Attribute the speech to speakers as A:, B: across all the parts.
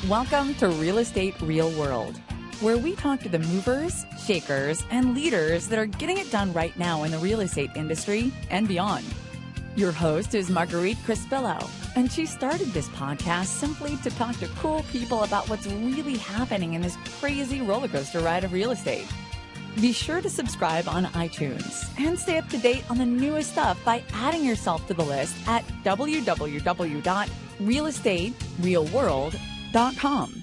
A: Welcome to Real Estate Real World, where we talk to the movers, shakers, and leaders that are getting it done right now in the real estate industry and beyond. Your host is Marguerite Crespillo, and she started this podcast simply to talk to cool people about what's really happening in this crazy roller coaster ride of real estate. Be sure to subscribe on iTunes and stay up to date on the newest stuff by adding yourself to the list at www.realestaterealworld.com.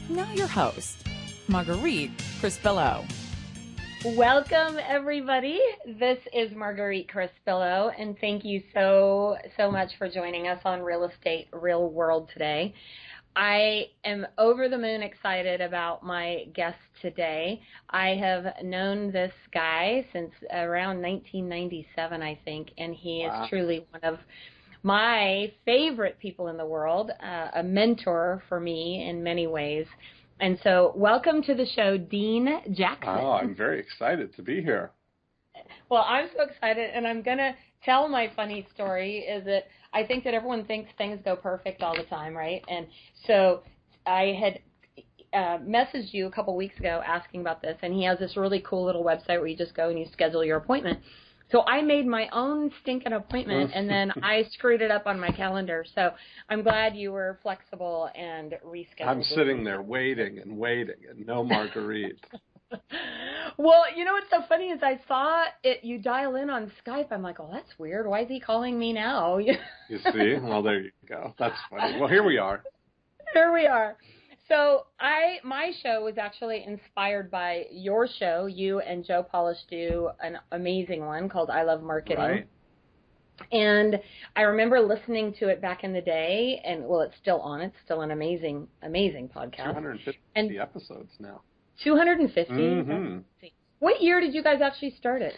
A: Now your host, Marguerite Crespillo.
B: Welcome, everybody. This is Marguerite Crespillo, and thank you so much for joining us on Real Estate Real World today. I am over the moon excited about my guest today. I have known this guy since around 1997, I think, and he is truly one of my favorite people in the world, a mentor for me in many ways. And so welcome to the show, Dean Jackson.
C: Oh, I'm very excited to be here.
B: Well, I'm so excited, and I'm going to tell my funny story is that I think that everyone thinks things go perfect all the time, right? And so I had messaged you a couple weeks ago asking about this, and he has this really cool little website where you just go and you schedule your appointment. So I made my own stinking appointment, and then I screwed it up on my calendar. So I'm glad you were flexible and rescheduled.
C: I'm sitting there waiting, and no Marguerite.
B: Well, you know what's so funny is I saw it. You dial in on Skype. I'm like, oh, that's weird. Why is he calling me now?
C: You see? Well, there you go. That's funny. Well, here we are.
B: Here we are. So my show was actually inspired by your show. You and Joe Polish do an amazing one called I Love Marketing.
C: Right.
B: And I remember listening to it back in the day, and, well, it's still on. It's still an amazing podcast.
C: 250 episodes now.
B: 250?
C: Mm-hmm.
B: What year did you guys actually start it?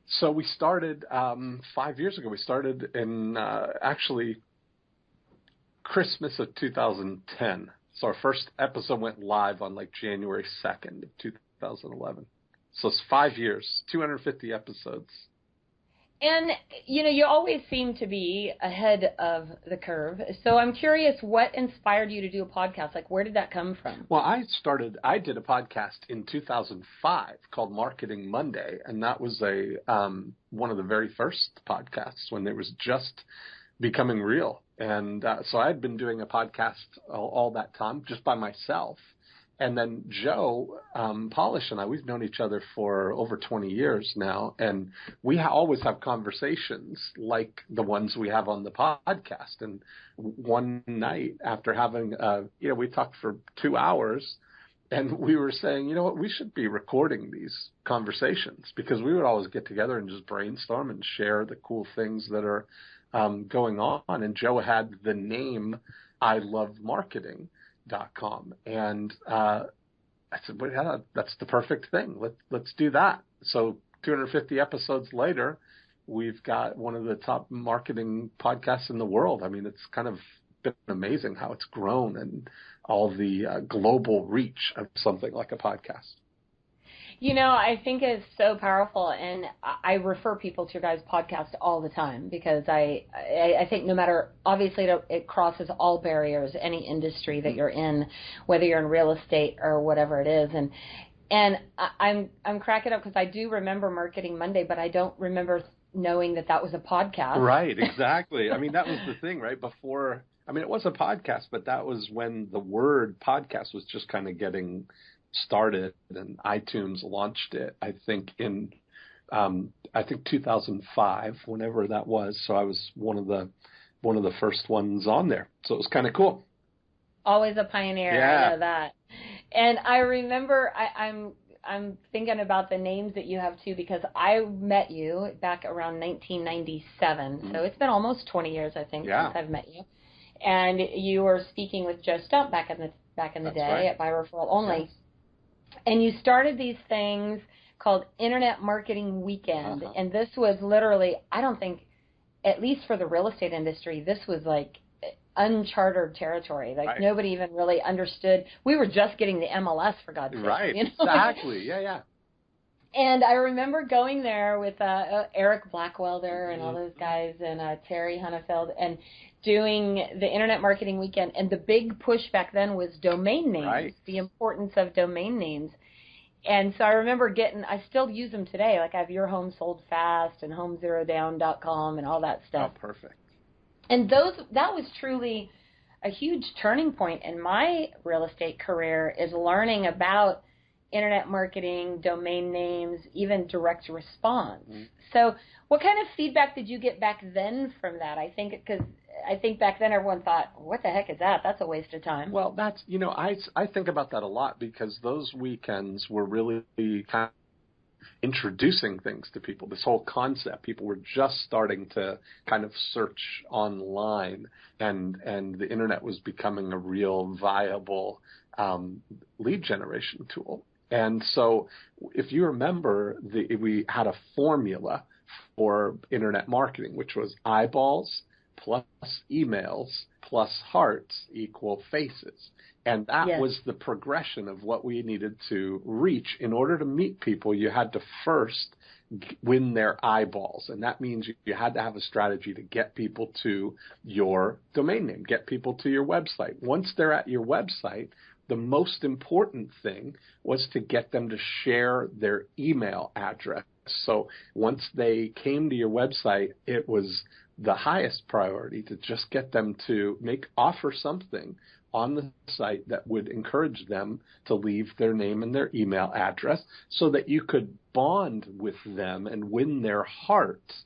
C: So we started 5 years ago. We started in actually Christmas of 2010. So our first episode went live on like January 2nd of 2011. So it's 5 years, 250 episodes.
B: And, you know, you always seem to be ahead of the curve. So I'm curious, what inspired you to do a podcast? Like, where did that come from?
C: Well, I did a podcast in 2005 called Marketing Monday, and that was one of the very first podcasts when it was just becoming real. And so I had been doing a podcast all that time just by myself. And then Joe Polish and I, we've known each other for over 20 years now. And we always have conversations like the ones we have on the podcast. And one night after having, we talked for 2 hours and we were saying, you know what, we should be recording these conversations because we would always get together and just brainstorm and share the cool things that are going on. And Joe had the name ilovemarketing.com. And I said, well, yeah, that's the perfect thing. Let's do that. So 250 episodes later, we've got one of the top marketing podcasts in the world. I mean, it's kind of been amazing how it's grown and all the global reach of something like a podcast.
B: You know, I think it's so powerful, and I refer people to your guys' podcast all the time because I think no matter, obviously it crosses all barriers, any industry that you're in, whether you're in real estate or whatever it is. And I'm cracking up because I do remember Marketing Monday, but I don't remember knowing that was a podcast.
C: Right, exactly. I mean, that was the thing, right? Before, I mean, it was a podcast, but that was when the word podcast was just kind of getting started, and iTunes launched it, I think, in 2005, whenever that was. So I was one of the first ones on there. So it was kind of cool.
B: Always a pioneer.
C: Yeah.
B: I know that. And I remember I'm thinking about the names that you have too, because I met you back around 1997. Mm-hmm. So it's been almost 20 years, I think, since I've met you. And you were speaking with Joe Stump back in the day right. at By Referral Only. Yes. And you started these things called Internet Marketing Weekend. Uh-huh. And this was literally, I don't think at least for the real estate industry, this was like uncharted territory. Like nobody even really understood. We were just getting the MLS, for God's sake.
C: Right,
B: you know?
C: exactly, yeah.
B: And I remember going there with Erick Blackwelder and all those guys and Terry Hunefield and doing the Internet Marketing Weekend. And the big push back then was domain names, the importance of domain names. And so I remember I still use them today. Like I have Your Home Sold Fast and HomeZeroDown.com and all that stuff.
C: Oh, perfect.
B: And that was truly a huge turning point in my real estate career, is learning about internet marketing, domain names, even direct response. So what kind of feedback did you get back then from that? I think back then everyone thought, what the heck is that? That's a waste of time.
C: Well, that's, I think about that a lot, because those weekends were really kind of introducing things to people, this whole concept. People were just starting to kind of search online, and the internet was becoming a real viable lead generation tool. And so if you remember, we had a formula for internet marketing, which was eyeballs plus emails plus hearts equal faces. And that was the progression of what we needed to reach. In order to meet people, you had to first win their eyeballs. And that means you had to have a strategy to get people to your domain name, get people to your website. Once they're at your website, the most important thing was to get them to share their email address. So once they came to your website, it was the highest priority to just get them to offer something on the site that would encourage them to leave their name and their email address, so that you could bond with them and win their hearts,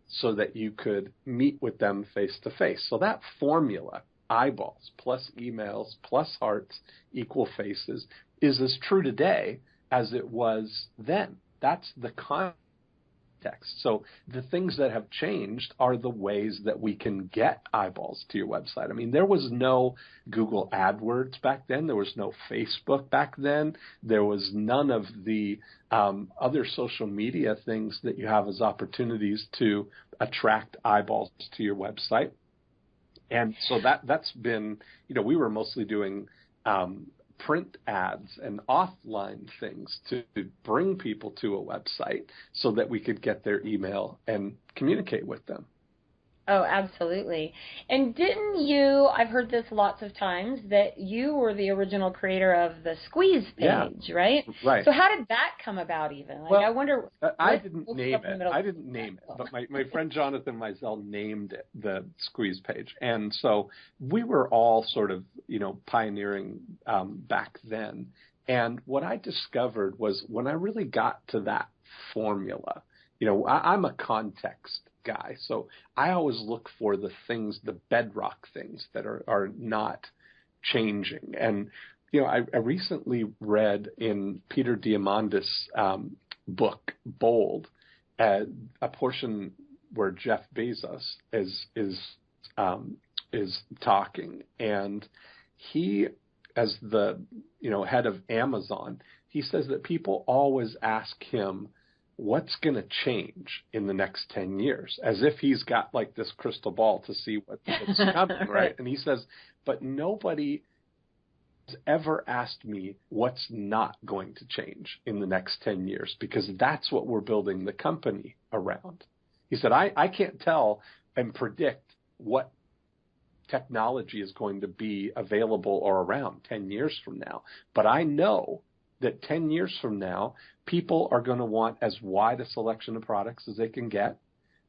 C: so that you could meet with them face to face. So that formula, eyeballs plus emails plus hearts equal faces, is as true today as it was then. That's the context. So the things that have changed are the ways that we can get eyeballs to your website. I mean, there was no Google AdWords back then. There was no Facebook back then. There was none of the other social media things that you have as opportunities to attract eyeballs to your website. And so that's been, we were mostly doing print ads and offline things to bring people to a website so that we could get their email and communicate with them.
B: Oh, absolutely. And didn't you, I've heard this lots of times, that you were the original creator of the Squeeze page, right?
C: Right.
B: So how did that come about even? Like,
C: well,
B: I wonder.
C: I didn't name it, but my friend Jonathan Mizell named it the Squeeze page. And so we were all sort of, pioneering back then. And what I discovered was, when I really got to that formula, I'm a context guy. So I always look for the things, the bedrock things that are not changing. And, I recently read in Peter Diamandis' book, Bold, a portion where Jeff Bezos is talking. And he, as the, head of Amazon, he says that people always ask him, what's going to change in the next 10 years, as if he's got like this crystal ball to see what's coming, right? And he says, but nobody has ever asked me what's not going to change in the next 10 years, because that's what we're building the company around. He said, I can't tell and predict what technology is going to be available or around 10 years from now, but I know that 10 years from now, people are going to want as wide a selection of products as they can get.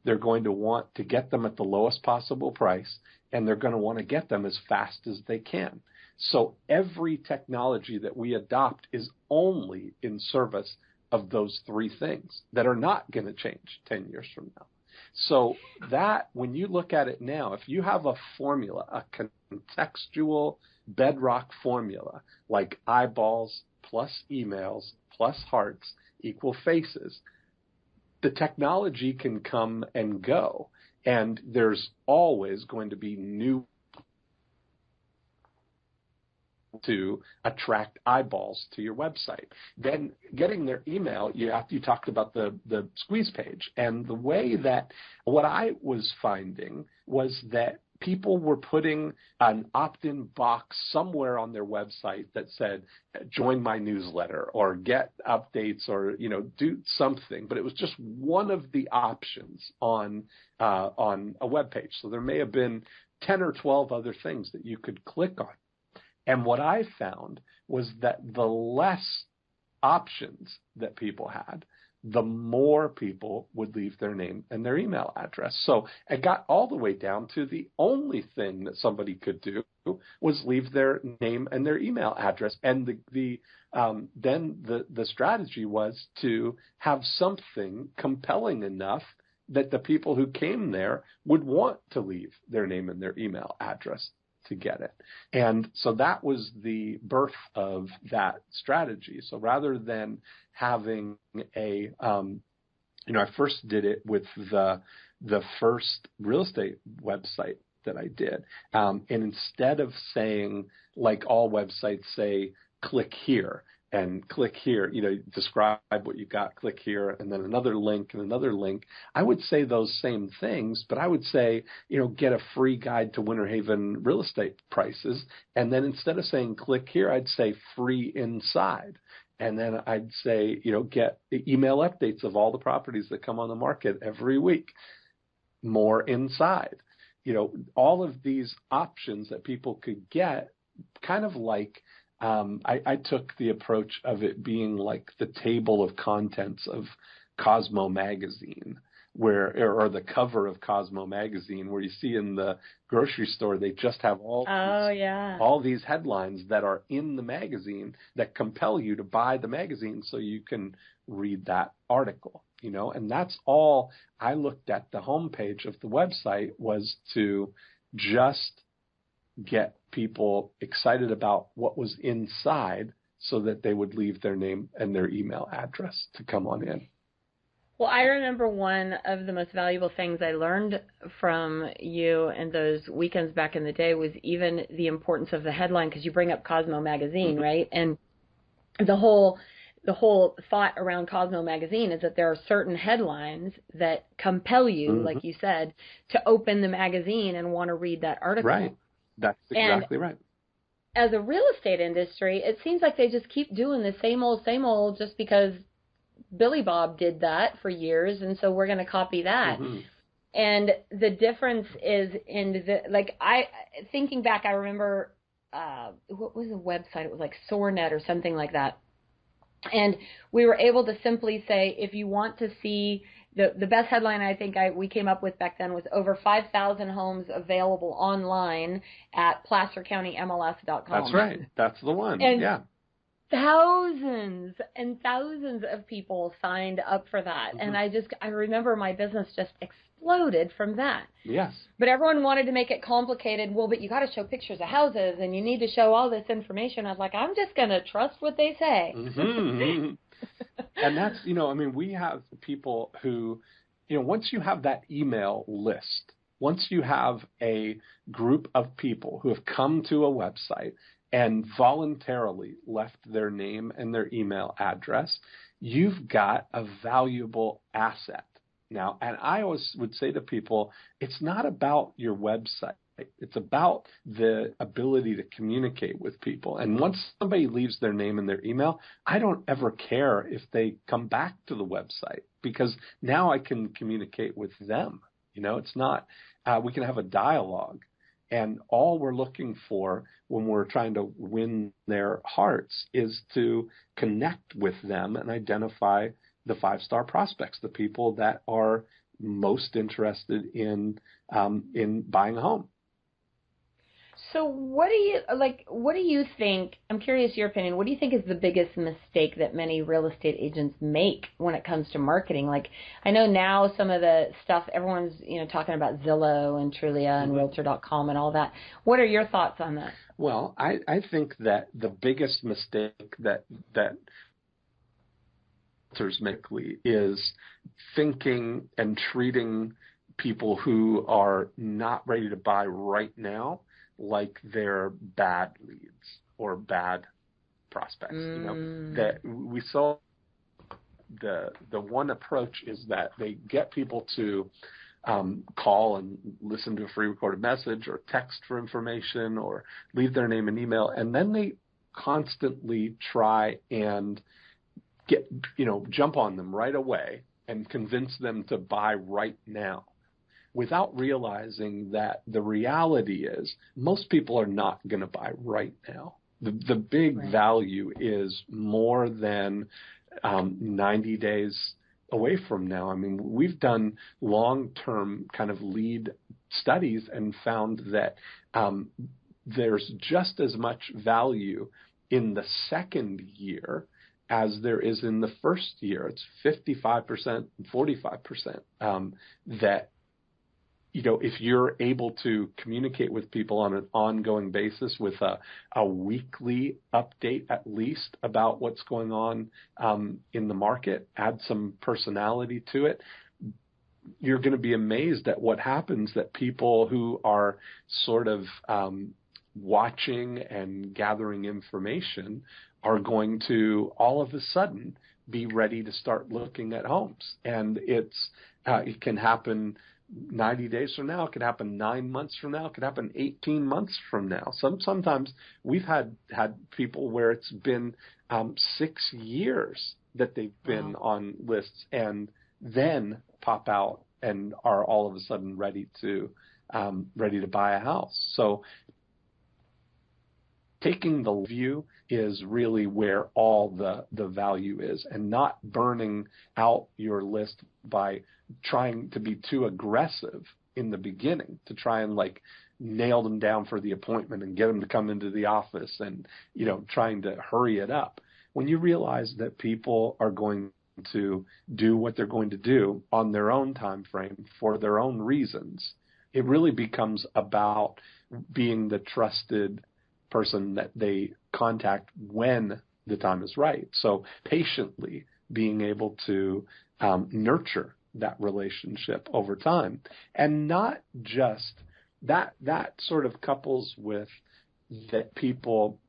C: They're going to want to get them at the lowest possible price, and they're going to want to get them as fast as they can. So every technology that we adopt is only in service of those three things that are not going to change 10 years from now. So that, when you look at it now, if you have a formula, a contextual bedrock formula, like eyeballs plus emails plus hearts equal faces, the technology can come and go, and there's always going to be new to attract eyeballs to your website. Then getting their email, you talked about the squeeze page. And the way that what I was finding was that people were putting an opt-in box somewhere on their website that said, join my newsletter or get updates or, do something. But it was just one of the options on a web page. So there may have been 10 or 12 other things that you could click on. And what I found was that the less options that people had, the more people would leave their name and their email address. So it got all the way down to the only thing that somebody could do was leave their name and their email address. And then the strategy was to have something compelling enough that the people who came there would want to leave their name and their email address to get it. And so that was the birth of that strategy. So rather than having I first did it with the first real estate website that I did. And instead of saying, like all websites say, click here, and click here, describe what you got, click here, and then another link and another link. I would say those same things, but I would say, get a free guide to Winter Haven real estate prices. And then instead of saying click here, I'd say free inside. And then I'd say, get email updates of all the properties that come on the market every week, more inside. All of these options that people could get, kind of like, I took the approach of it being like the table of contents of Cosmo magazine, or the cover of Cosmo magazine, where you see in the grocery store they just have all these headlines that are in the magazine that compel you to buy the magazine so you can read that article. And that's all I looked at. The homepage of the website was to just get people excited about what was inside so that they would leave their name and their email address to come on in.
B: Well, I remember one of the most valuable things I learned from you in those weekends back in the day was even the importance of the headline, because you bring up Cosmo magazine, mm-hmm. right? And the whole thought around Cosmo magazine is that there are certain headlines that compel you, mm-hmm. like you said, to open the magazine and want to read that article.
C: Right. That's exactly right.
B: As a real estate industry, it seems like they just keep doing the same old just because Billy Bob did that for years, and so we're going to copy that. Mm-hmm. And the difference is thinking back, I remember, what was the website? It was like SoarNet or something like that. And we were able to simply say, if you want to see the best headline I think we came up with back then was over 5,000 homes available online at placercountymls.com.
C: That's right. That's the one.
B: And
C: yeah.
B: Thousands and thousands of people signed up for that. Mm-hmm. And I remember my business just exploded from that.
C: Yes.
B: But everyone wanted to make it complicated. Well, but you got to show pictures of houses and you need to show all this information. I was like, I'm just going to trust what they say.
C: Mm-hmm. And that's, we have people who, once you have that email list, once you have a group of people who have come to a website and voluntarily left their name and their email address, you've got a valuable asset. Now, and I always would say to people, it's not about your website. It's about the ability to communicate with people. And once somebody leaves their name and their email, I don't ever care if they come back to the website, because now I can communicate with them. It's not, we can have a dialogue. And all we're looking for when we're trying to win their hearts is to connect with them and identify the 5-star prospects, the people that are most interested in buying a home.
B: So what do you think, I'm curious your opinion, what do you think is the biggest mistake that many real estate agents make when it comes to marketing? Like, I know now some of the stuff, everyone's, talking about Zillow and Trulia and
C: mm-hmm.
B: Realtor.com and all that. What are your thoughts on that?
C: Well, I think that the biggest mistake that realtors make is thinking and treating people who are not ready to buy right now like they're bad leads. or bad prospects. That we saw the one approach is that they get people to call and listen to a free recorded message or text for information or leave their name and email, and then they constantly try and jump on them right away and convince them to buy right now, without realizing that the reality is most people are not going to buy right now. The big value is more than 90 days away from now. I mean, we've done long-term kind of lead studies and found that there's just as much value in the second year as there is in the first year. It's 55% and 45% that, if you're able to communicate with people on an ongoing basis with a weekly update at least about what's going on in the market, add some personality to it, you're going to be amazed at what happens, that people who are sort of watching and gathering information are going to all of a sudden be ready to start looking at homes. And it can happen 90 days from now, it could happen 9 months from now, it could happen 18 months from now. Sometimes we've had people where it's been 6 years that they've been on lists and then pop out and are all of a sudden ready to buy a house. So taking the view is really where all the value is, and not burning out your list by trying to be too aggressive in the beginning to try and nail them down for the appointment and get them to come into the office and, trying to hurry it up. When you realize that people are going to do what they're going to do on their own time frame for their own reasons, it really becomes about being the trusted person that they contact when the time is right. So patiently being able to nurture that relationship over time, and not just that sort of couples with that people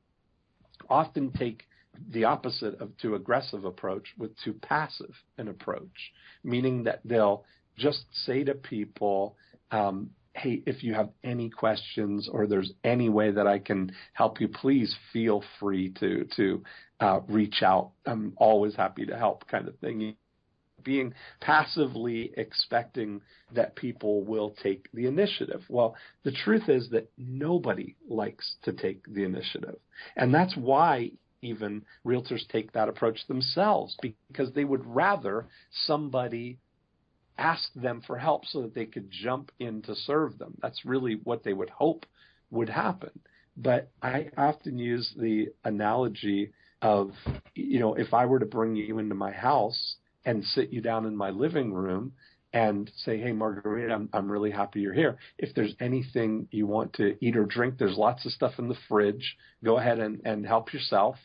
C: often take the opposite of too aggressive approach with too passive an approach, meaning that they'll just say to people, hey, if you have any questions or there's any way that I can help you, please feel free to reach out. I'm always happy to help, kind of thing. Being passively expecting that people will take the initiative. Well, the truth is that nobody likes to take the initiative. And that's why even realtors take that approach themselves, because they would rather somebody ask them for help so that they could jump in to serve them. That's really what they would hope would happen. But I often use the analogy of, if I were to bring you into my house and sit you down in my living room and say, hey, Marguerite, I'm really happy you're here. If there's anything you want to eat or drink, there's lots of stuff in the fridge. Go ahead and help yourself.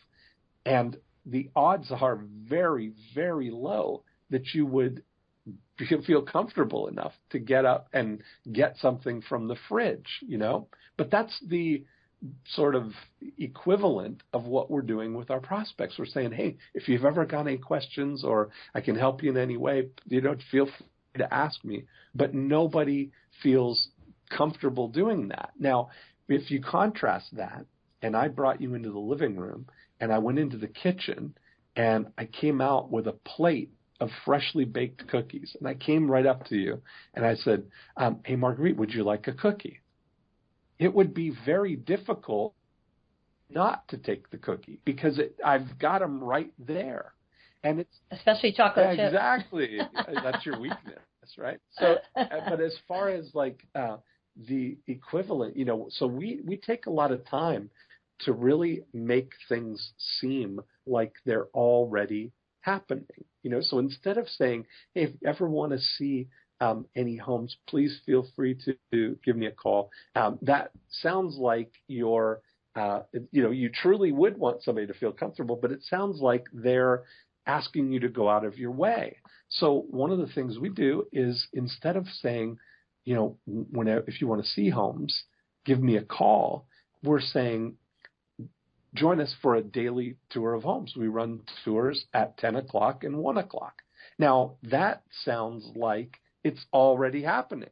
C: And the odds are very, very low that you would feel comfortable enough to get up and get something from the fridge, But that's the sort of equivalent of what we're doing with our prospects. We're saying, hey, if you've ever got any questions or I can help you in any way, feel free to ask me. But nobody feels comfortable doing that. Now, if you contrast that, and I brought you into the living room and I went into the kitchen and I came out with a plate of freshly baked cookies, and I came right up to you and I said, hey, Marguerite, would you like a cookie? It would be very difficult not to take the cookie because I've got them right there. And it's
B: especially chocolate chips.
C: Exactly. That's your weakness, right? So, but as far as the equivalent, so we take a lot of time to really make things seem like they're already happening. So instead of saying, hey, if you ever want to see any homes, please feel free to give me a call. That sounds like you truly would want somebody to feel comfortable, but it sounds like they're asking you to go out of your way. So one of the things we do is, instead of saying, if you want to see homes, give me a call, we're saying, join us for a daily tour of homes. We run tours at 10 o'clock and 1 o'clock. Now, that sounds like it's already happening.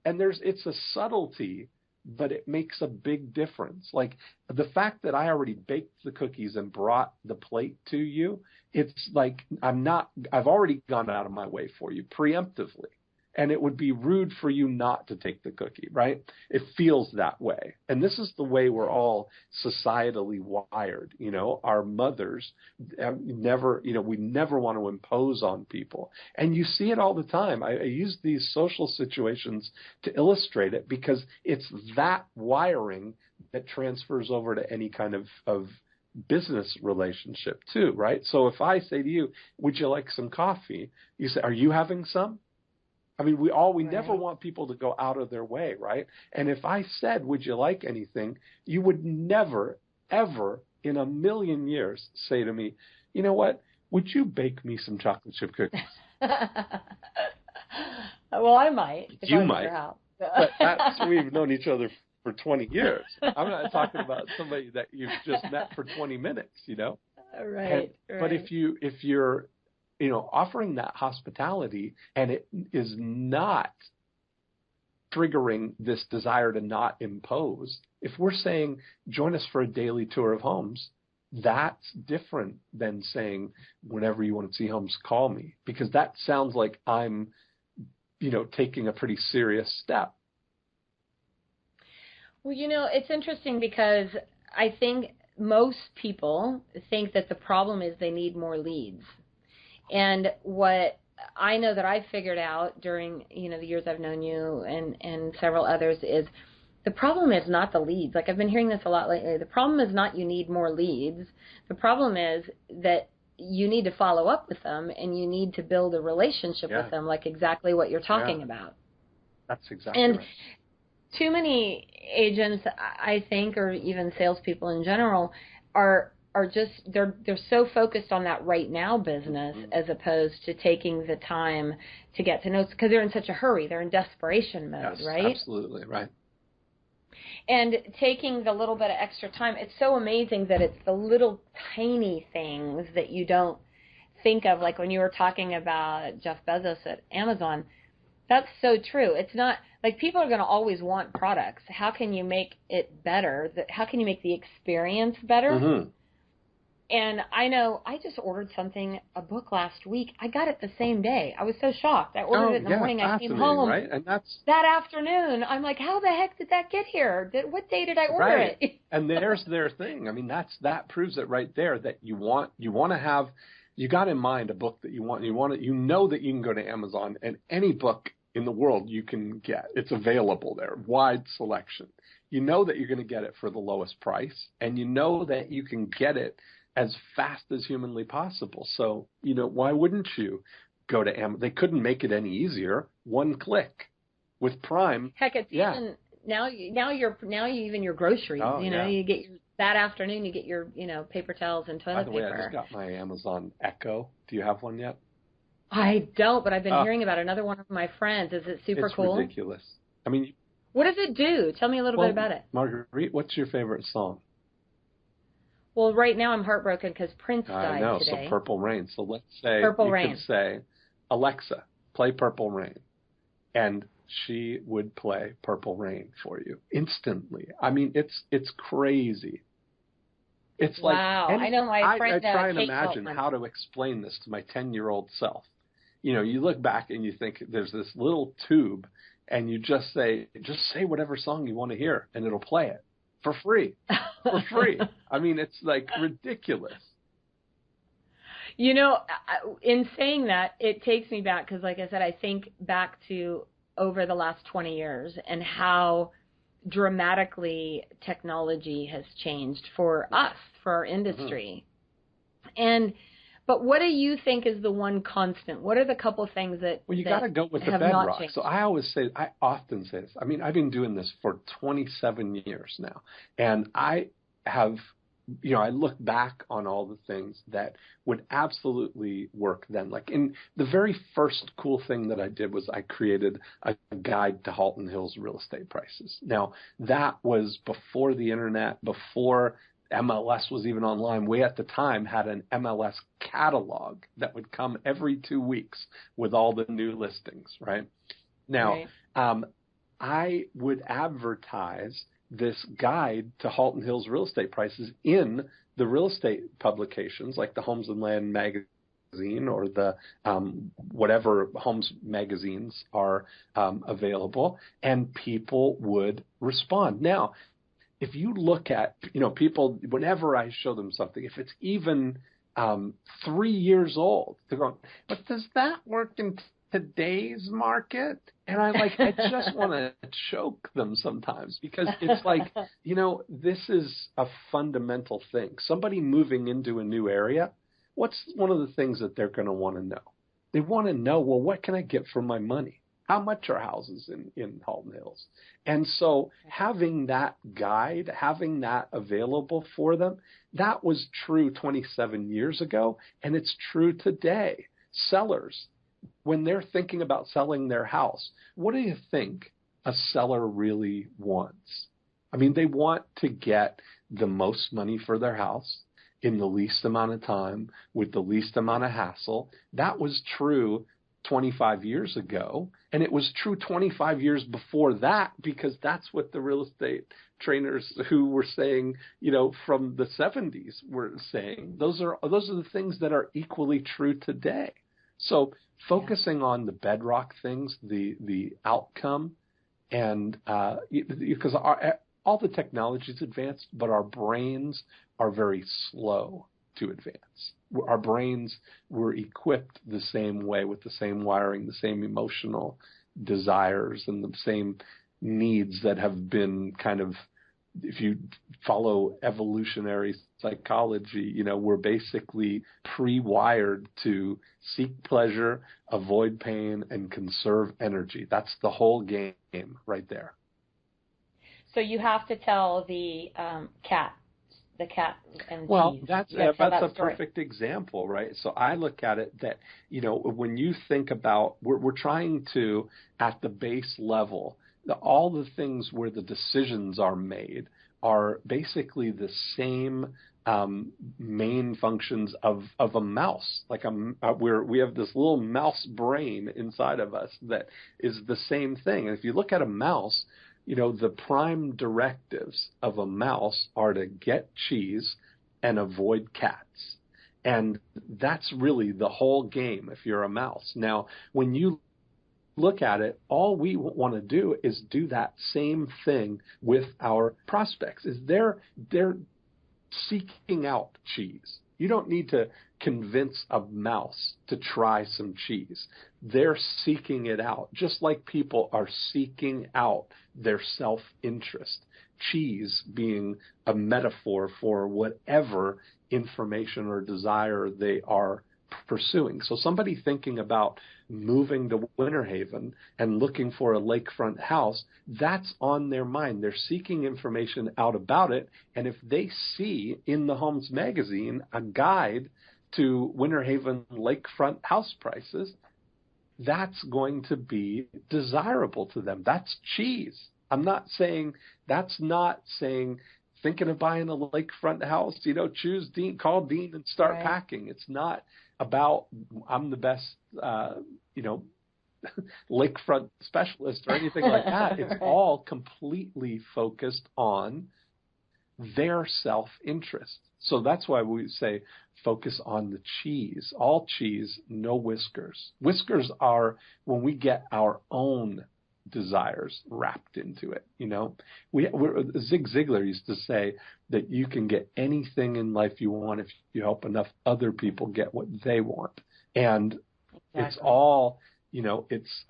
C: And it's a subtlety, but it makes a big difference. Like the fact that I already baked the cookies and brought the plate to you, it's like I've already gone out of my way for you preemptively. And it would be rude for you not to take the cookie, right? It feels that way. And this is the way we're all societally wired. Our mothers never, we never want to impose on people. And you see it all the time. I use these social situations to illustrate it because it's that wiring that transfers over to any kind of business relationship too, right? So if I say to you, would you like some coffee? You say, are you having some? I mean, we right. never want people to go out of their way, right? And if I said, would you like anything, you would never, ever in a million years say to me, you know what, would you bake me some chocolate chip cookies?
B: Well, I might.
C: You might. But we've known each other for 20 years. I'm not talking about somebody that you've just met for 20 minutes,
B: Right.
C: But if you're offering that hospitality and it is not triggering this desire to not impose, if we're saying, join us for a daily tour of homes, that's different than saying, whenever you want to see homes, call me, because that sounds like I'm, taking a pretty serious step.
B: Well, it's interesting because I think most people think that the problem is they need more leads. And what I know that I've figured out during, the years I've known you and several others is the problem is not the leads. Like I've been hearing this a lot lately. The problem is not you need more leads. The problem is that you need to follow up with them and you need to build a relationship with them, like exactly what you're talking about.
C: That's exactly right.
B: Too many agents, I think, or even salespeople in general, are just they're so focused on that right now business as opposed to taking the time to get to know, because they're in such a hurry. They're in desperation mode, right?
C: Absolutely, right.
B: And taking the little bit of extra time, it's so amazing that it's the little tiny things that you don't think of, like when you were talking about Jeff Bezos at Amazon. That's so true. It's not like people are going to always want products. How can you make it better? How can you make the experience better?
C: Mm-hmm.
B: And I know I just ordered a book last week. I got it the same day. I was so shocked. I ordered it in the morning. I came home
C: right? And
B: that afternoon. I'm like, how the heck did that get here? What day did I order it?
C: And there's their thing. I mean, that proves it right there that you want to have. You got in mind a book that you want. That you can go to Amazon and any book in the world you can get. It's available there, wide selection. You know that you're going to get it for the lowest price, and you know that you can get it as fast as humanly possible. So, why wouldn't you go to Amazon? They couldn't make it any easier. One click with Prime.
B: Heck, it's even now even your groceries. You get that afternoon. You get your paper towels and toilet paper.
C: By the way, I just got my Amazon Echo. Do you have one yet?
B: I don't, but I've been hearing about another one of my friends. Is it super cool?
C: It's ridiculous. I mean,
B: what does it do? Tell me a little bit about it.
C: Marguerite, what's your favorite song?
B: Well, right now I'm heartbroken because Prince died today. I know,
C: so Purple Rain. So let's say
B: Purple Rain.
C: You could say, Alexa, play Purple Rain. And she would play Purple Rain for you instantly. I mean, it's crazy. It's
B: wow.
C: Like,
B: I know my friend
C: I try and
B: Kate
C: imagine how to explain this to my 10-year-old self. You look back and you think there's this little tube and you just say whatever song you want to hear and it'll play it. For free. I mean, it's like ridiculous.
B: In saying that, it takes me back because, like I said, I think back to over the last 20 years and how dramatically technology has changed for us, for our industry. Mm-hmm. But what do you think is the one constant? What are the couple things that
C: you got to go with the bedrock. So I often say this. I mean, I've been doing this for 27 years now, and I have, I look back on all the things that would absolutely work then. Like in the very first cool thing that I did was I created a guide to Halton Hills real estate prices. Now that was before the internet, before MLS was even online. We at the time had an MLS catalog that would come every 2 weeks with all the new listings, right? Now, I would advertise this guide to Halton Hills real estate prices in the real estate publications like the Homes and Land magazine or the whatever Homes magazines are available, and people would respond. Now, if you look at, people, whenever I show them something, if it's even 3 years old, they're going, but does that work in today's market? And I just want to choke them sometimes, because it's like, this is a fundamental thing. Somebody moving into a new area, what's one of the things that they're going to want to know? They want to know, well, what can I get for my money? How much are houses in Halton Hills? And so having that guide, having that available for them, that was true 27 years ago, and it's true today. Sellers, when they're thinking about selling their house, what do you think a seller really wants? I mean, they want to get the most money for their house in the least amount of time with the least amount of hassle. That was true 25 years ago, and it was true 25 years before that, because that's what the real estate trainers who were saying, from the 70s were saying. Those are the things that are equally true today. So focusing on the bedrock things, the outcome, and because all the technology is advanced, but our brains are very slow to advance. Our brains were equipped the same way, with the same wiring, the same emotional desires, and the same needs that have been kind of, if you follow evolutionary psychology, we're basically pre-wired to seek pleasure, avoid pain, and conserve energy. That's the whole game right there.
B: So you have to tell the cat and
C: well,
B: cheese.
C: that's a perfect example, right? So I look at it that, when you think about, we're trying to, at the base level, all the things where the decisions are made are basically the same main functions of a mouse. Like we have this little mouse brain inside of us that is the same thing. And if you look at a mouse, the prime directives of a mouse are to get cheese and avoid cats. And that's really the whole game if you're a mouse. Now, when you look at it, all we want to do is do that same thing with our prospects. Is they're seeking out cheese. You don't need to convince a mouse to try some cheese. They're seeking it out, just like people are seeking out their self-interest. Cheese being a metaphor for whatever information or desire they are pursuing. So somebody thinking about moving to Winter Haven and looking for a lakefront house, that's on their mind. They're seeking information out about it. And if they see in the Homes magazine a guide to Winter Haven lakefront house prices, that's going to be desirable to them. That's cheese. That's not saying thinking of buying a lakefront house, choose Dean, call Dean and start packing. It's not about I'm the best, lakefront specialist or anything like that. It's all completely focused on their self-interest. So that's why we say focus on the cheese. All cheese, no whiskers. Whiskers are when we get our own desires wrapped into it. Zig Ziglar used to say that you can get anything in life you want if you help enough other people get what they want. And it's all, it's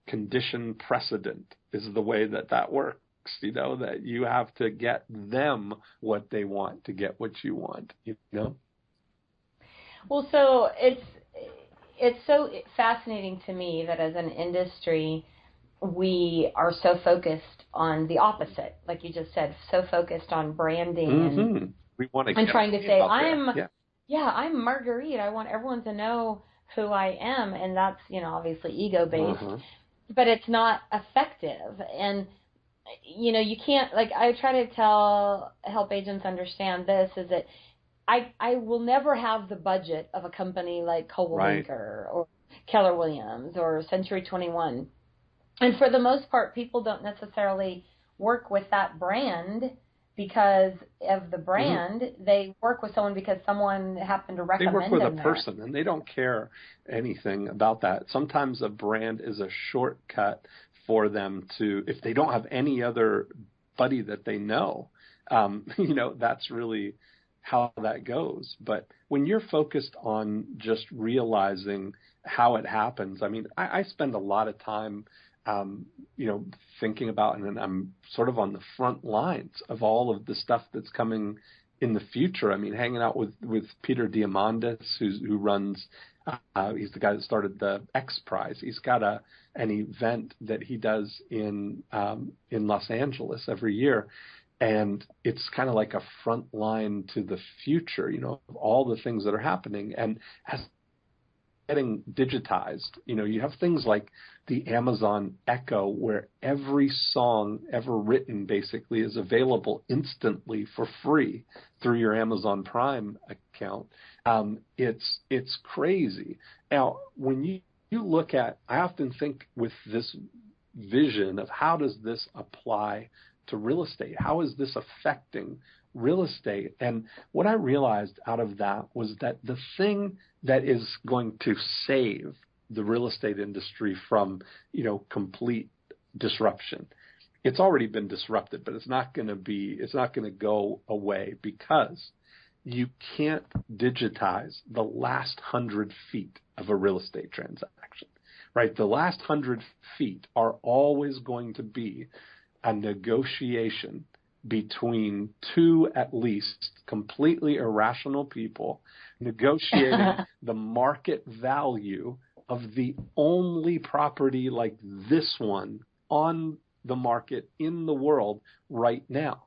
C: condition precedent is the way that works. That you have to get them what they want to get what you want.
B: Well, so it's so fascinating to me that as an industry, we are so focused on the opposite, like you just said, so focused on branding and
C: we want to
B: and trying to say I'm Marguerite. I want everyone to know who I am, and that's obviously ego based, but it's not effective. And you can't, like, I try to help agents understand this, is that I will never have the budget of a company like Coldwell Banker or Keller Williams or Century 21. And for the most part, people don't necessarily work with that brand because of the brand. They work with someone because someone happened to recommend them.
C: They work with a person, and they don't care anything about that. Sometimes a brand is a shortcut for them to, if they don't have any other buddy that they know, that's really how that goes. But when you're focused on just realizing how it happens, I mean, I spend a lot of time thinking about, and I'm sort of on the front lines of all of the stuff that's coming in the future. I mean, hanging out with Peter Diamandis, who runs, he's the guy that started the X Prize. He's got an event that he does in Los Angeles every year. And it's kind of like a front line to the future, of all the things that are happening. And as getting digitized, you have things like the Amazon Echo, where every song ever written basically is available instantly for free through your Amazon Prime account. It's crazy. Now, when you look at, I often think with this vision of how does this apply to real estate? How is this affecting real estate? And what I realized out of that was that the thing that is going to save the real estate industry from, complete disruption, it's already been disrupted, but it's not going to go away, because you can't digitize the last 100 feet of a real estate transaction, right? The last 100 feet are always going to be a negotiation between two, at least, completely irrational people negotiating the market value of the only property like this one on the market in the world right now.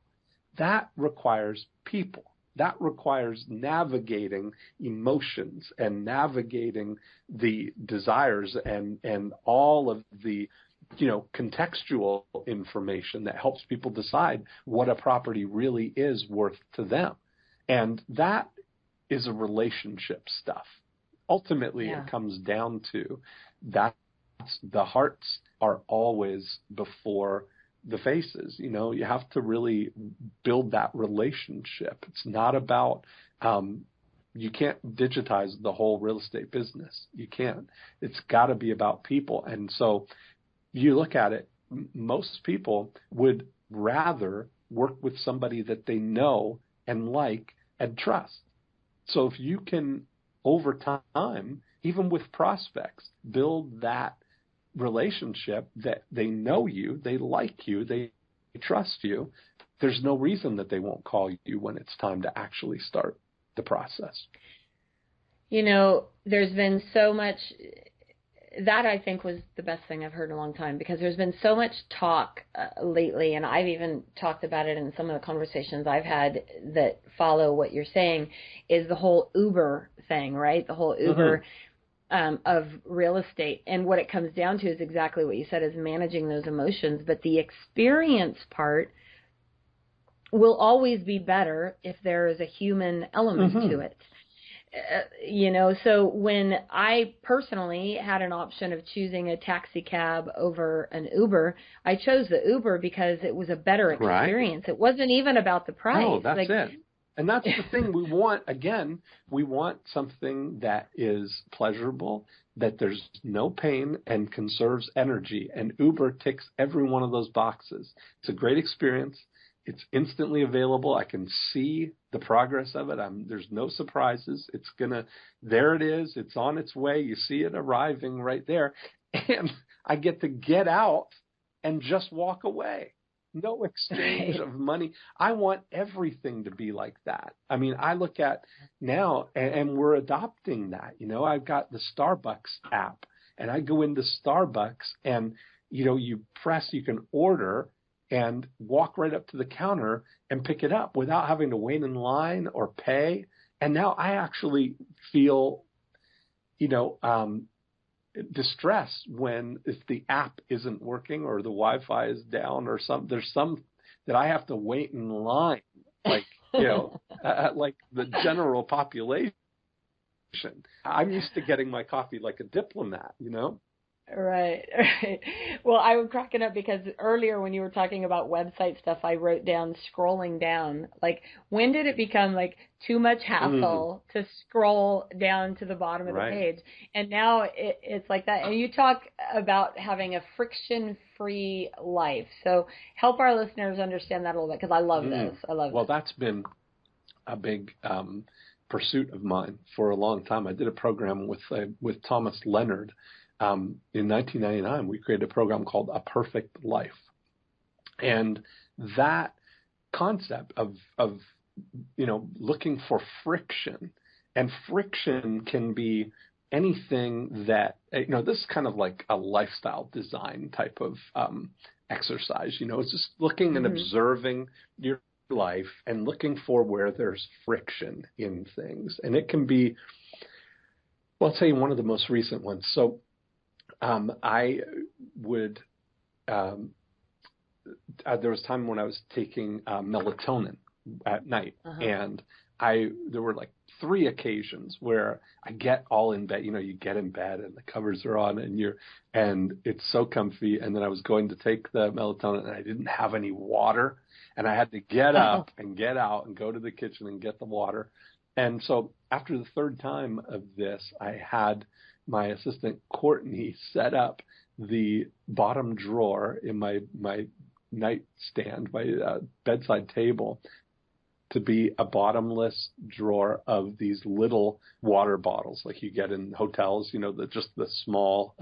C: That requires people. That requires navigating emotions and navigating the desires and all of the contextual information that helps people decide what a property really is worth to them. And that is a relationship stuff. Ultimately, It comes down to that the hearts are always before the faces. You have to really build that relationship. It's not about, you can't digitize the whole real estate business. You can't. It's got to be about people. And so you look at it, most people would rather work with somebody that they know and like and trust. So if you can, over time, even with prospects, build that relationship that they know you, they like you, they trust you, there's no reason that they won't call you when it's time to actually start the process.
B: There's been so much. That, I think, was the best thing I've heard in a long time, because there's been so much talk lately, and I've even talked about it in some of the conversations I've had that follow what you're saying, is the whole Uber thing, right? The whole Uber of real estate. And what it comes down to is exactly what you said, is managing those emotions. But the experience part will always be better if there is a human element to it. So when I personally had an option of choosing a taxi cab over an Uber, I chose the Uber because it was a better experience. Right. It wasn't even about the price.
C: No, that's it. And that's the thing we want. Again, we want something that is pleasurable, that there's no pain and conserves energy. And Uber ticks every one of those boxes. It's a great experience. It's instantly available. I can see the progress of it. There's no surprises. There it is. It's on its way. You see it arriving right there. And I get to get out and just walk away. No exchange of money. I want everything to be like that. I mean, I look at now, and we're adopting that. I've got the Starbucks app, and I go into Starbucks, and, you can order and walk right up to the counter and pick it up without having to wait in line or pay. And now I actually feel, distress if the app isn't working or the Wi-Fi is down or there's some that I have to wait in line, like, like the general population. I'm used to getting my coffee like a diplomat,
B: Right. Well, I was cracking up because earlier when you were talking about website stuff, I wrote down scrolling down. Like, when did it become like too much hassle to scroll down to the bottom of the page? And now it's like that. And you talk about having a friction-free life. So help our listeners understand that a little bit, because I love this.
C: Well, that's been a big pursuit of mine for a long time. I did a program with Thomas Leonard. In 1999, we created a program called A Perfect Life. And that concept of looking for friction, and friction can be anything that, this is kind of like a lifestyle design type of exercise. It's just looking and observing your life and looking for where there's friction in things. And it can be, well, I'll tell you one of the most recent ones. So I would, there was time when I was taking melatonin at night, and there were like 3 occasions where I get all in bed, you get in bed and the covers are on and it's so comfy. And then I was going to take the melatonin and I didn't have any water, and I had to get up and get out and go to the kitchen and get the water. And so after the 3rd time of this, I had my assistant Courtney set up the bottom drawer in my nightstand, my bedside table, to be a bottomless drawer of these little water bottles like you get in hotels, just the small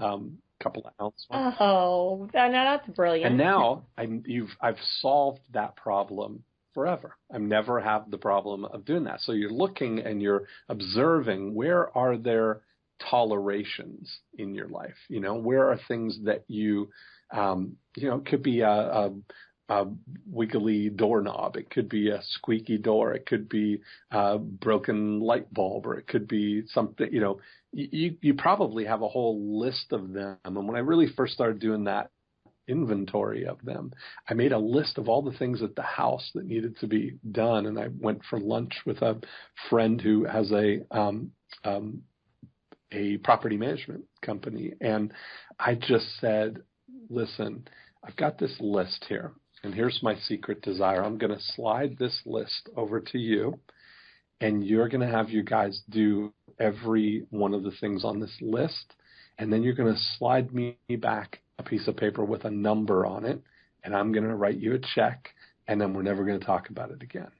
C: couple of ounce ones.
B: Oh, that's brilliant.
C: And now I've solved that problem forever. I never have the problem of doing that. So you're looking and you're observing, where are there tolerations in your life? Where are things that you, it could be a wiggly doorknob. It could be a squeaky door. It could be a broken light bulb, or it could be something, you probably have a whole list of them. And when I really first started doing that inventory of them, I made a list of all the things at the house that needed to be done. And I went for lunch with a friend who has a property management company. And I just said, listen, I've got this list here, and here's my secret desire. I'm going to slide this list over to you, and you're going to have you guys do every one of the things on this list. And then you're going to slide me back a piece of paper with a number on it, and I'm going to write you a check, and then we're never going to talk about it again.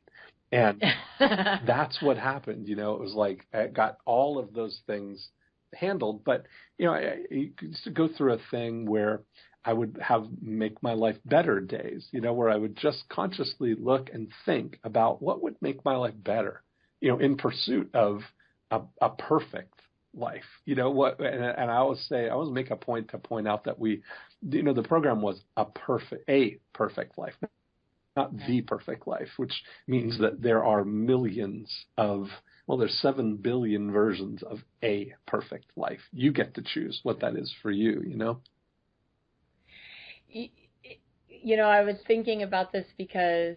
C: And that's what happened. It was like I got all of those things handled, but I used to go through a thing where I would make my life better days, where I would just consciously look and think about what would make my life better, in pursuit of a perfect life. And I always make a point to point out that the program was a perfect life, not the perfect life, which means that there are millions of, there's 7 billion versions of a perfect life. You get to choose what that is for you,
B: I was thinking about this because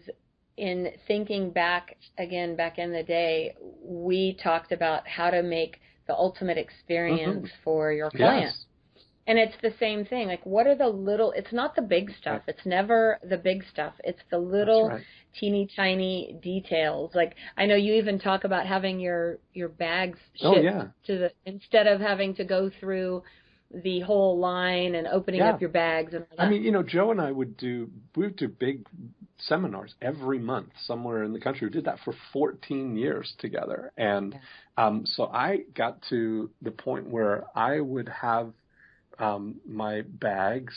B: in thinking back in the day, we talked about how to make the ultimate experience for your client.
C: Yes.
B: And it's the same thing. Like, what are the little, it's not the big stuff. It's never the big stuff. It's the little teeny tiny details. Like, I know you even talk about having your bags shipped instead of having to go through the whole line and opening up your bags and all that.
C: I mean, Joe and I would do big seminars every month somewhere in the country. We did that for 14 years together. And so I got to the point where I would have my bags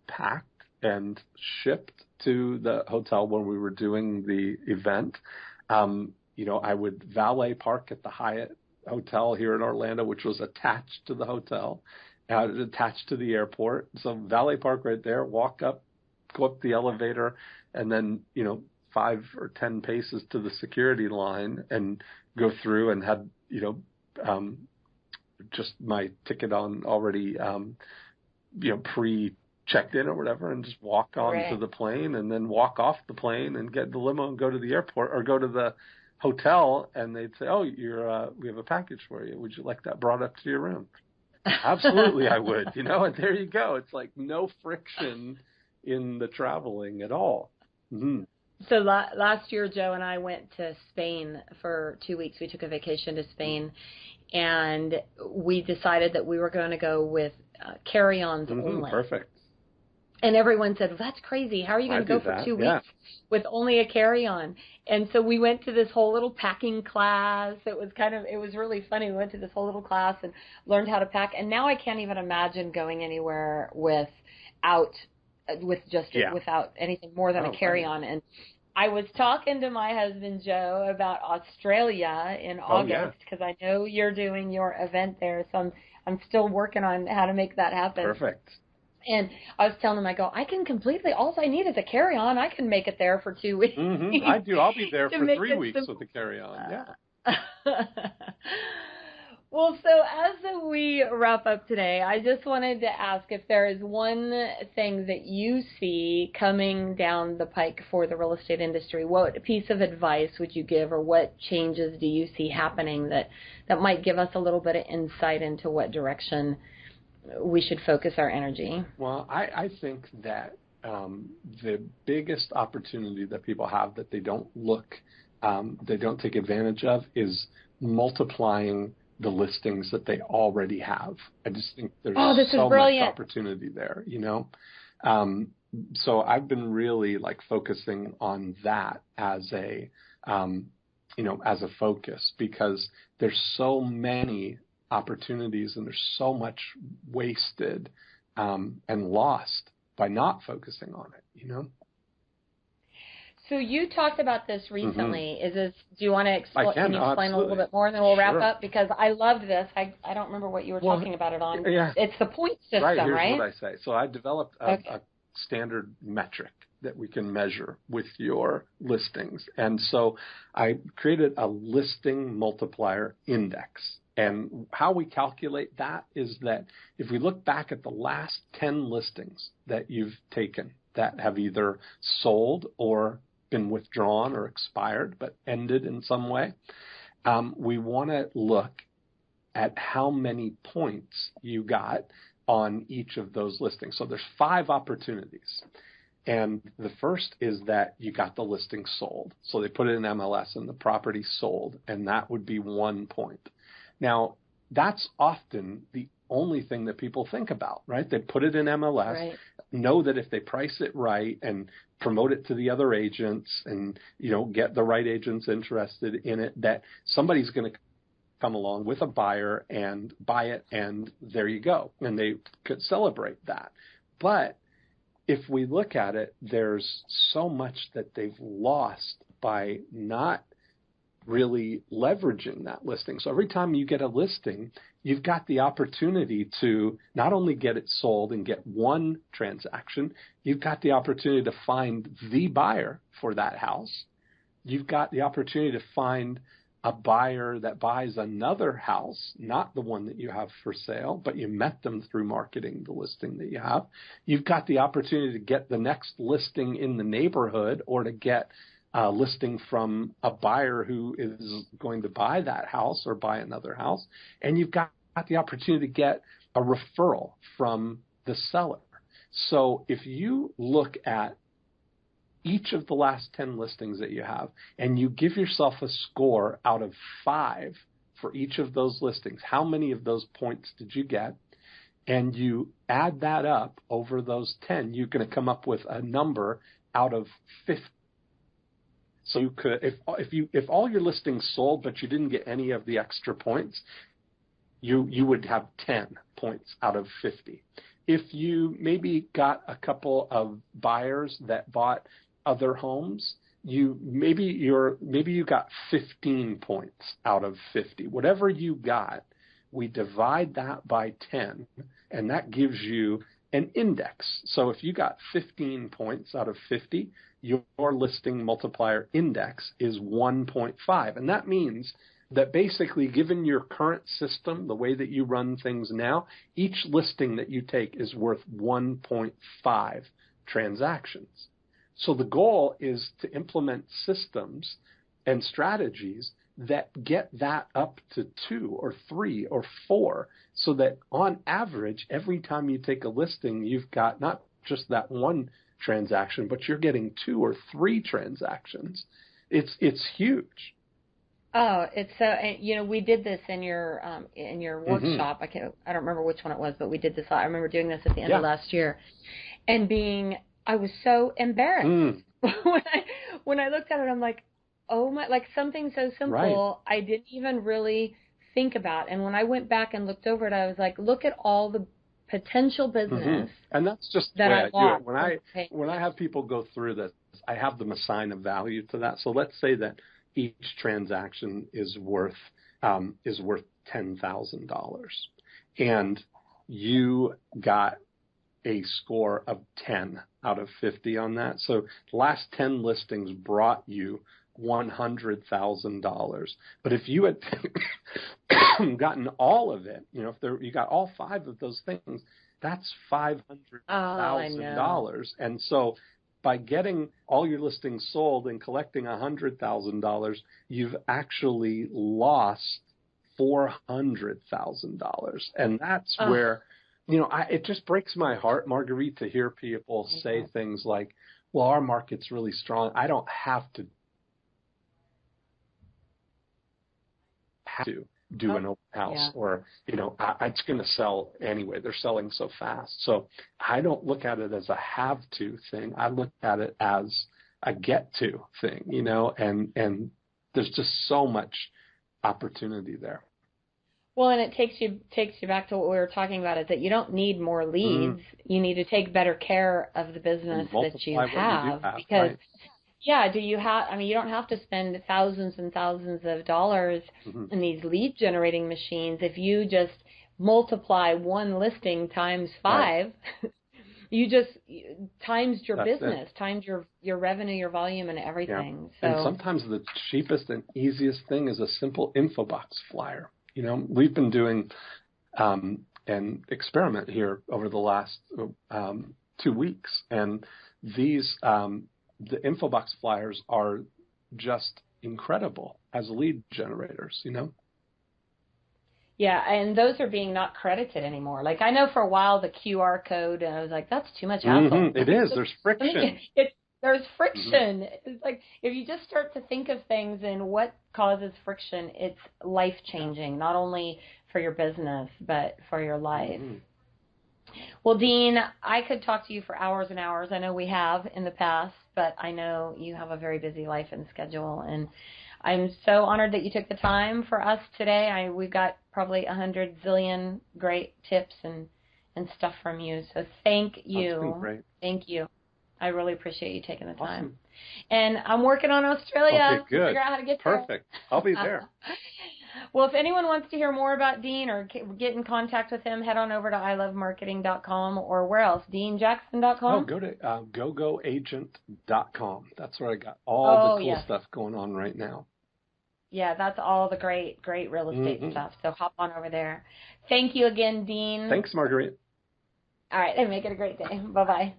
C: packed and shipped to the hotel when we were doing the event. I would valet park at the Hyatt Hotel here in Orlando, which was attached to the hotel, attached to the airport. So valet park right there, walk up, go up the elevator, and then, 5 or 10 paces to the security line and go through and had, just my ticket on already, pre checked in or whatever and just walk onto the plane and then walk off the plane and get the limo and go to the airport or go to the hotel, and they'd say, oh, we have a package for you. Would you like that brought up to your room? Absolutely, I would, and there you go. It's like no friction in the traveling at all. Mm-hmm.
B: So last year, Joe and I went to Spain for 2 weeks. We took a vacation to Spain, and we decided that we were going to go with carry-ons only.
C: Perfect.
B: And everyone said, well, that's crazy. How are you going to go for 2 weeks with only a carry-on? And so we went to this whole little packing class. It was really funny. We went to this whole little class and learned how to pack. And now I can't even imagine going anywhere without anything more than a carry-on. And I was talking to my husband, Joe, about Australia in August because I know you're doing your event there. So I'm still working on how to make that happen.
C: Perfect.
B: And I was telling him, all I need is a carry-on. I can make it there for 2 weeks.
C: Mm-hmm. I do. I'll be there for 3 weeks with the carry-on. Yeah.
B: Well, so as we wrap up today, I just wanted to ask if there is one thing that you see coming down the pike for the real estate industry. What piece of advice would you give, or what changes do you see happening that might give us a little bit of insight into what direction we should focus our energy?
C: Well, I think that the biggest opportunity that people have that they don't take advantage of is multiplying the listings that they already have. I just think there's so much opportunity there, So I've been really focusing on that as a focus, because there's so many opportunities and there's so much wasted and lost by not focusing on it,
B: So you talked about this recently.
C: Mm-hmm.
B: Do you want to explain? Can you explain a little bit more, and then we'll wrap up? Because I loved this. I don't remember what you were talking about it on.
C: Yeah.
B: It's the point system,
C: right? Here's
B: right?
C: what I say. So I developed a standard metric that we can measure with your listings, and so I created a listing multiplier index. And how we calculate that is that if we look back at the last 10 listings that you've taken that have either sold or been withdrawn or expired but ended in some way, we want to look at how many points you got on each of those listings. So there's 5 opportunities. And the first is that you got the listing sold. So they put it in MLS and the property sold, and that would be 1 point. Now, that's often the only thing that people think about, right? They put it in MLS, know that if they price it right and promote it to the other agents and, get the right agents interested in it, that somebody's going to come along with a buyer and buy it, and there you go. And they could celebrate that. But if we look at it, there's so much that they've lost by not really leveraging that listing. So every time you get a listing, you've got the opportunity to not only get it sold and get one transaction, you've got the opportunity to find the buyer for that house. You've got the opportunity to find a buyer that buys another house, not the one that you have for sale, but you met them through marketing the listing that you have. You've got the opportunity to get the next listing in the neighborhood, or to get a listing from a buyer who is going to buy that house or buy another house. And you've got the opportunity to get a referral from the seller. So if you look at each of the last 10 listings that you have, and you give yourself a score out of 5 for each of those listings, how many of those points did you get? And you add that up over those 10, you're going to come up with a number out of 50. So you could, if all your listings sold, but you didn't get any of the extra points, you would have 10 points out of 50. If you maybe got a couple of buyers that bought other homes, maybe you got 15 points out of 50. Whatever you got, we divide that by 10, and that gives you an index. So if you got 15 points out of 50, your listing multiplier index is 1.5. And that means that basically, given your current system, the way that you run things now, each listing that you take is worth 1.5 transactions. So the goal is to implement systems and strategies that get that up to 2 or 3 or 4, so that on average, every time you take a listing, you've got not just that one transaction, but you're getting 2 or 3 transactions. It's huge.
B: Oh, it's so, we did this in your workshop. I don't remember which one it was, but we did this. I remember doing this at the end of last year, and I was so embarrassed when I looked at it. I'm like, oh my, like something so simple, I didn't even really think about. And when I went back and looked over it, I was like, look at all the potential business.
C: And that's just the way I do it. When I have people go through this, I have them assign a value to that. So let's say that each transaction is worth $10,000, and you got a score of 10 out of 50 on that. So the last 10 listings brought you $100,000. But if you had gotten all of it, if you got all 5 of those things, that's $500,000. And so by getting all your listings sold and collecting $100,000, you've actually lost $400,000. And that's where, it just breaks my heart, Marguerite, to hear people say things like, well, our market's really strong. I don't have to do an open house, or, it's going to sell anyway. They're selling so fast. So I don't look at it as a have to thing. I look at it as a get to thing, and there's just so much opportunity there.
B: Well, and it takes you back to what we were talking about, is that you don't need more leads. You need to take better care of the business that you have, because do you have, you don't have to spend thousands and thousands of dollars in these lead generating machines. If you just multiply one listing times 5, you just times your business, times your revenue, your volume, and everything. So,
C: and sometimes the cheapest and easiest thing is a simple info box flyer. We've been doing an experiment here over the last 2 weeks, and these the info box flyers are just incredible as lead generators,
B: Yeah, and those are being not credited anymore. Like, I know for a while the QR code, and I was like, that's too much hassle.
C: It is. There's friction.
B: There's friction. It's like, if you just start to think of things and what causes friction, it's life-changing, not only for your business, but for your life. Well, Dean, I could talk to you for hours and hours. I know we have in the past, but I know you have a very busy life and schedule, and I'm so honored that you took the time for us today. We've got probably 100 zillion great tips and stuff from you, so thank you.
C: That's been great.
B: Thank you. I really appreciate you taking the time. Awesome. And I'm working on Australia.
C: Okay, good.
B: Figure out how to get there.
C: Perfect. I'll be there.
B: Well, if anyone wants to hear more about Dean or get in contact with him, head on over to ilovemarketing.com, or where else? DeanJackson.com?
C: Oh, go to gogoagent.com. That's where I got all the cool stuff going on right now.
B: Yeah, that's all the great real estate stuff. So hop on over there. Thank you again, Dean.
C: Thanks, Marguerite.
B: All right, and make it a great day. Bye-bye.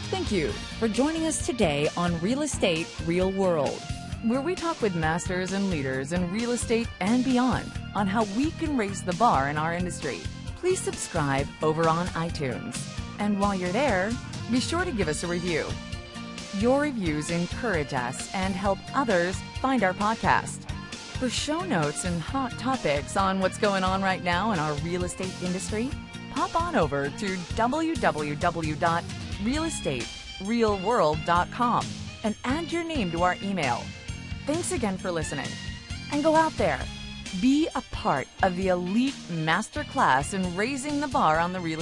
A: Thank you for joining us today on Real Estate Real World, where we talk with masters and leaders in real estate and beyond on how we can raise the bar in our industry. Please subscribe over on iTunes. And while you're there, be sure to give us a review. Your reviews encourage us and help others find our podcast. For show notes and hot topics on what's going on right now in our real estate industry, pop on over to www.realestaterealworld.com and add your name to our email. Thanks again for listening. And go out there. Be a part of the elite masterclass in raising the bar on the real estate